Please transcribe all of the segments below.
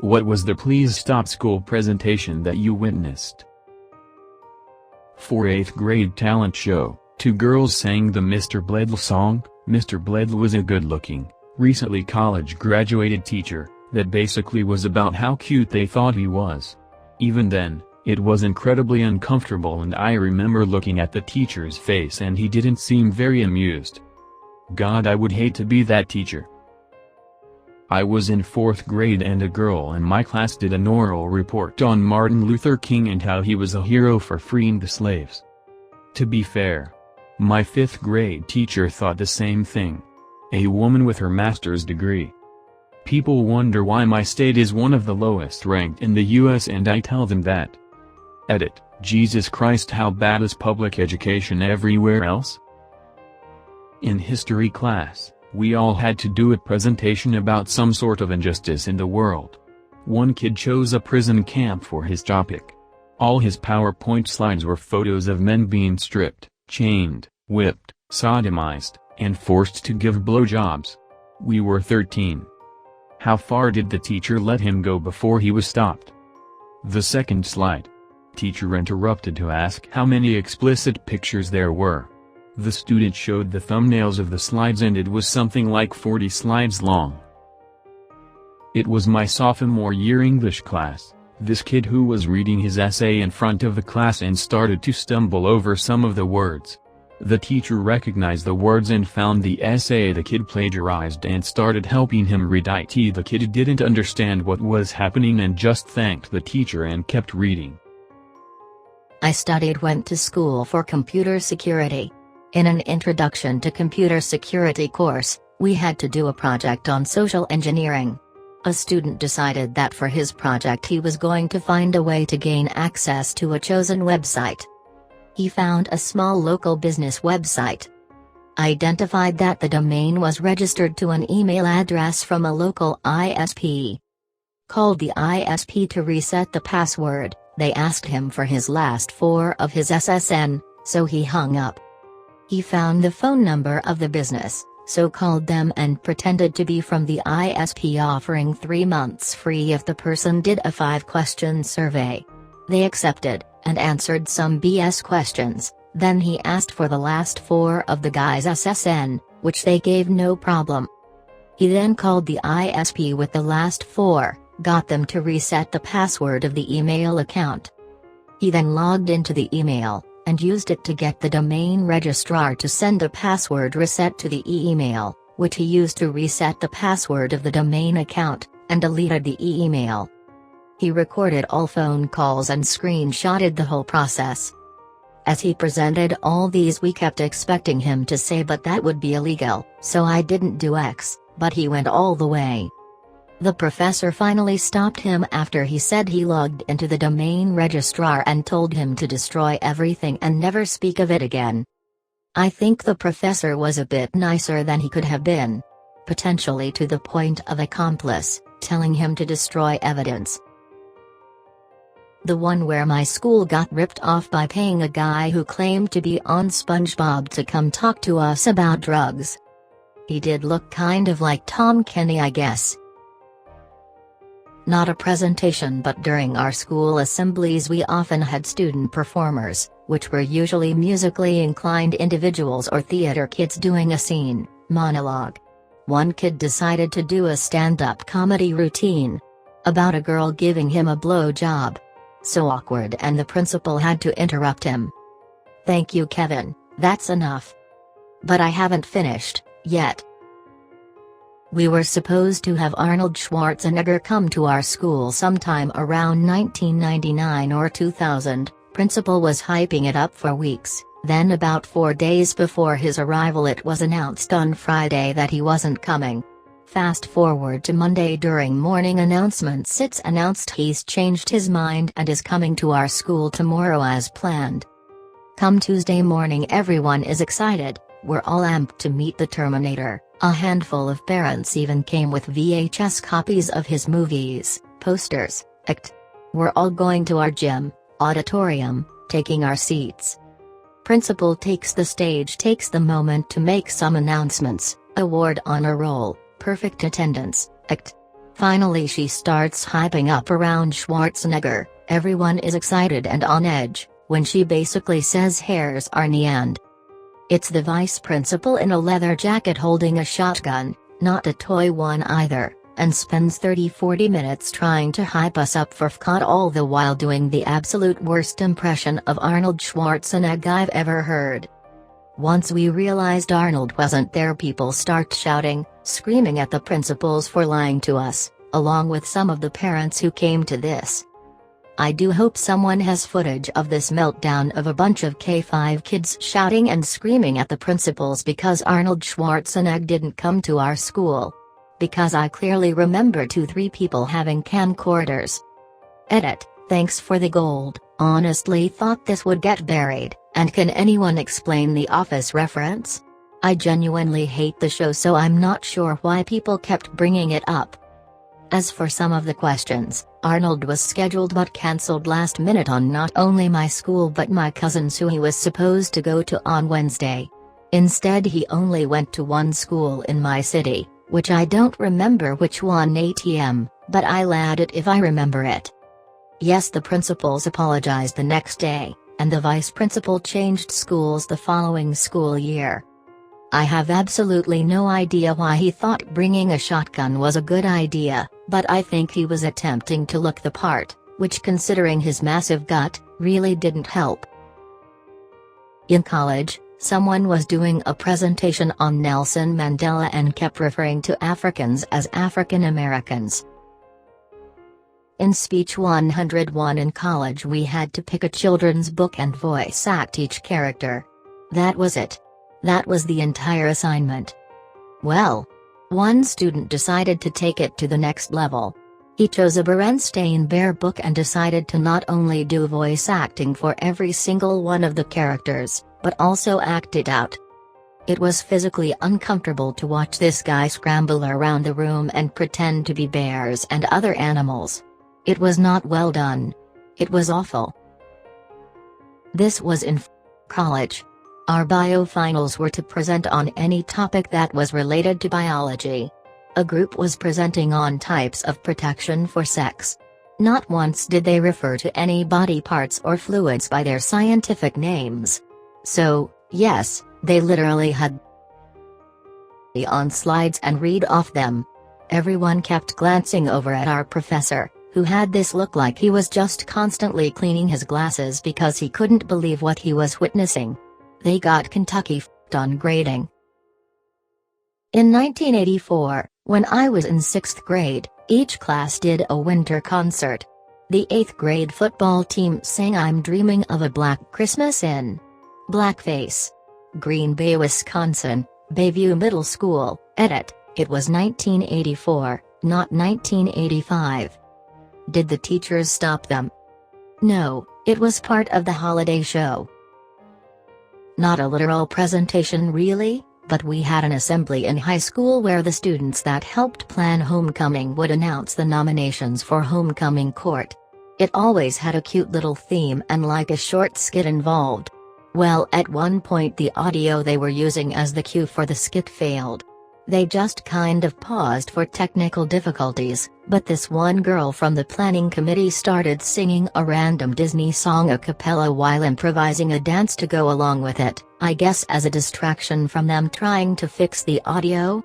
What was the Please Stop School presentation that you witnessed? For 8th grade talent show, 2 girls sang the Mr. Bledl song. Mr. Bledl was a good-looking, recently college-graduated teacher, that basically was about how cute they thought he was. Even then, it was incredibly uncomfortable, and I remember looking at the teacher's face and he didn't seem very amused. God, I would hate to be that teacher. I was in 4th grade and a girl in my class did an oral report on Martin Luther King and how he was a hero for freeing the slaves. To be fair, my 5th grade teacher thought the same thing. A woman with her master's degree. People wonder why my state is one of the lowest ranked in the US, and I tell them that. Edit, Jesus Christ, how bad is public education everywhere else? In history class, we all had to do a presentation about some sort of injustice in the world. One kid chose a prison camp for his topic. All his PowerPoint slides were photos of men being stripped, chained, whipped, sodomized, and forced to give blowjobs. We were 13. How far did the teacher let him go before he was stopped? The second slide. Teacher interrupted to ask how many explicit pictures there were. The student showed the thumbnails of the slides and it was something like 40 slides long. It was my sophomore year English class. This kid who was reading his essay in front of the class and started to stumble over some of the words. The teacher recognized the words and found the essay the kid plagiarized and started helping him read it. The kid didn't understand what was happening and just thanked the teacher and kept reading. I went to school for computer security. In an Introduction to Computer Security course, we had to do a project on social engineering. A student decided that for his project he was going to find a way to gain access to a chosen website. He found a small local business website. Identified that the domain was registered to an email address from a local ISP. Called the ISP to reset the password. They asked him for his last 4 of his SSN, so he hung up. He found the phone number of the business, so called them and pretended to be from the ISP, offering 3 months free if the person did a 5-question survey. They accepted, and answered some BS questions. Then he asked for the last 4 of the guy's SSN, which they gave no problem. He then called the ISP with the last 4, got them to reset the password of the email account. He then logged into the email, and used it to get the domain registrar to send a password reset to the email, which he used to reset the password of the domain account, and deleted the email. He recorded all phone calls and screenshotted the whole process. As he presented all these, we kept expecting him to say but that would be illegal, so I didn't do X, but he went all the way. The professor finally stopped him after he said he logged into the domain registrar and told him to destroy everything and never speak of it again. I think the professor was a bit nicer than he could have been. Potentially to the point of accomplice, telling him to destroy evidence. The one where my school got ripped off by paying a guy who claimed to be on SpongeBob to come talk to us about drugs. He did look kind of like Tom Kenny, I guess. Not a presentation, but during our school assemblies we often had student performers, which were usually musically inclined individuals or theater kids doing a scene, monologue. One kid decided to do a stand-up comedy routine about a girl giving him a blowjob. So awkward, and the principal had to interrupt him. "Thank you, Kevin, that's enough. But I haven't finished yet." We were supposed to have Arnold Schwarzenegger come to our school sometime around 1999 or 2000, principal was hyping it up for weeks, then about 4 days before his arrival it was announced on Friday that he wasn't coming. Fast forward to Monday, during morning announcements it's announced he's changed his mind and is coming to our school tomorrow as planned. Come Tuesday morning everyone is excited, we're all amped to meet the Terminator. A handful of parents even came with VHS copies of his movies, posters, act. We're all going to our gym, auditorium, taking our seats. Principal takes the stage, takes the moment to make some announcements, award honor roll, perfect attendance, act. Finally she starts hyping up around Schwarzenegger, everyone is excited and on edge, when she basically says hairs are neon. It's the vice principal in a leather jacket holding a shotgun, not a toy one either, and spends 30-40 minutes trying to hype us up for FCOT, all the while doing the absolute worst impression of Arnold Schwarzenegger I've ever heard. Once we realized Arnold wasn't there, people start shouting, screaming at the principals for lying to us, along with some of the parents who came to this. I do hope someone has footage of this meltdown of a bunch of K5 kids shouting and screaming at the principals because Arnold Schwarzenegger didn't come to our school. Because I clearly remember 2-3 people having camcorders. Edit, thanks for the gold, honestly thought this would get buried, and can anyone explain the Office reference? I genuinely hate the show, so I'm not sure why people kept bringing it up. As for some of the questions, Arnold was scheduled but cancelled last minute on not only my school but my cousin's who he was supposed to go to on Wednesday. Instead he only went to one school in my city, which I don't remember which one ATM, but I'll add it if I remember it. Yes, the principals apologized the next day, and the vice principal changed schools the following school year. I have absolutely no idea why he thought bringing a shotgun was a good idea, but I think he was attempting to look the part, which considering his massive gut, really didn't help. In college, someone was doing a presentation on Nelson Mandela and kept referring to Africans as African Americans. In speech 101 in college we had to pick a children's book and voice act each character. That was it. That was the entire assignment. Well, one student decided to take it to the next level. He chose a Berenstain Bear book and decided to not only do voice acting for every single one of the characters, but also act it out. It was physically uncomfortable to watch this guy scramble around the room and pretend to be bears and other animals. It was not well done. It was awful. This was in college. Our bio finals were to present on any topic that was related to biology. A group was presenting on types of protection for sex. Not once did they refer to any body parts or fluids by their scientific names. So, yes, they literally had on slides and read off them. Everyone kept glancing over at our professor, who had this look like he was just constantly cleaning his glasses because he couldn't believe what he was witnessing. They got Kentucky f***ed on grading. In 1984, when I was in 6th grade, each class did a winter concert. The 8th grade football team sang I'm Dreaming of a Black Christmas in blackface. Green Bay, Wisconsin, Bayview Middle School, edit, it was 1984, not 1985. Did the teachers stop them? No, it was part of the holiday show. Not a literal presentation really, but we had an assembly in high school where the students that helped plan homecoming would announce the nominations for homecoming court. It always had a cute little theme and like a short skit involved. Well, at one point the audio they were using as the cue for the skit failed. They just kind of paused for technical difficulties, but this one girl from the planning committee started singing a random Disney song a cappella while improvising a dance to go along with it, I guess as a distraction from them trying to fix the audio.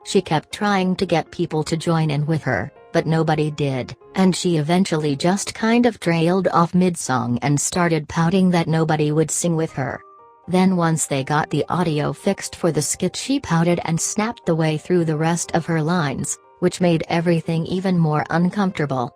She kept trying to get people to join in with her, but nobody did, and she eventually just kind of trailed off mid-song and started pouting that nobody would sing with her. Then once they got the audio fixed for the skit she pouted and snapped the way through the rest of her lines, which made everything even more uncomfortable.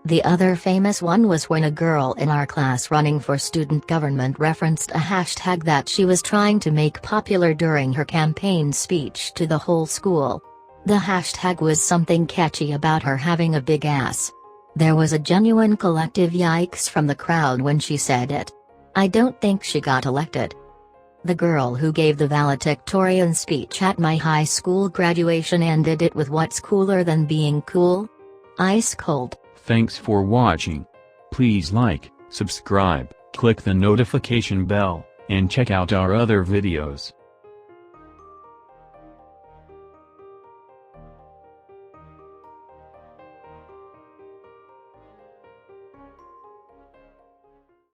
The other famous one was when a girl in our class running for student government referenced a hashtag that she was trying to make popular during her campaign speech to the whole school. The hashtag was something catchy about her having a big ass. There was a genuine collective yikes from the crowd when she said it. I don't think she got elected. The girl who gave the valedictorian speech at my high school graduation ended it with "What's cooler than being cool? Ice cold." Thanks for watching. Please like, subscribe, click the notification bell, and check out our other videos.